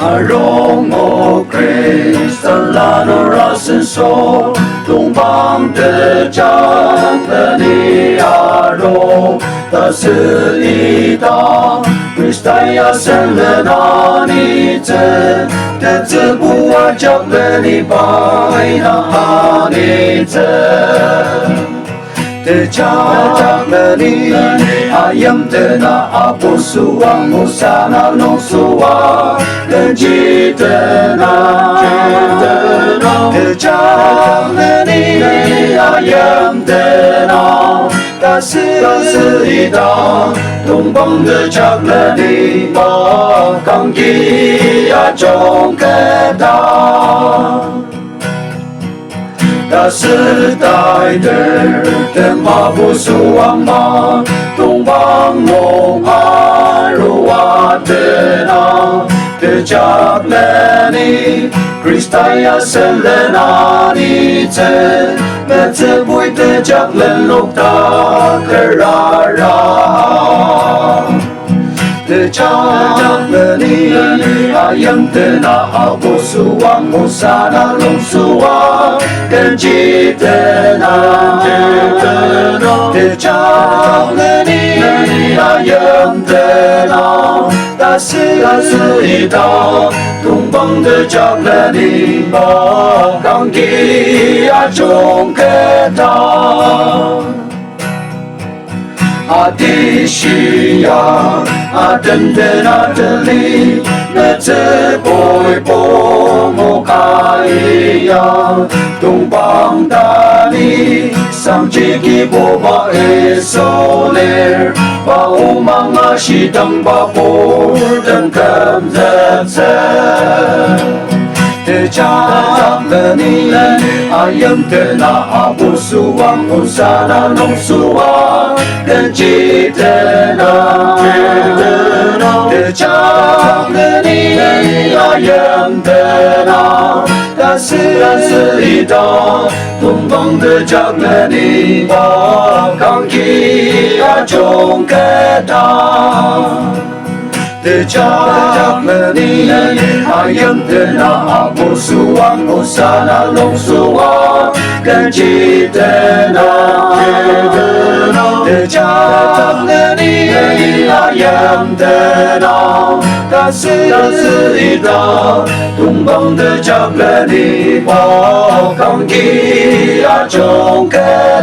Arong o Christ, Alano Rasenso, Dongbang de Chang Ni Aro, Ta Sư Y Ta, Christaya Sen Le Na Ni Chen, Te Tzu Bua Chak Le Ni Bai Na Ha Ni Chen. Te cha le ni ayam te na apu suwa musa na long suwa le ji te na te cha le ni ayam te na ta sư y ta tung bông de cha le ni ma kang ki a trong ke ta ta sư tại đời tem ma bu su ang ma tung bang mong arua te na te chak le ni Christaya sen le na ni te me te bui te chak lên lúc ta ke ra te chak le ni ayam te na abu su ang musa na long suwa ken chi te na te chak le ni ayam te na ta sư y ta tung bang te chak le ni ma kang ki a chung ke ta Adishia, Adenden Adeli, Nete Boy Bomo Kaya, Tumbang Dani, Samjiki Boba Esoler, Baumang Ashitang Babor, Dan Kam Zetse. Te chak le ni ayam te na abu suwang musa na long suwa ken chi te na te chak le ni ayam te na ta sư y ta tung bang te chak le ni ma kang ki a chung ke ta te chak le ni ayam te na apu suwang musa na long suwa ken chi te na te chak le ni ayam te na ta sư y ta tung bang te chak le ni ma kang ki a chung ke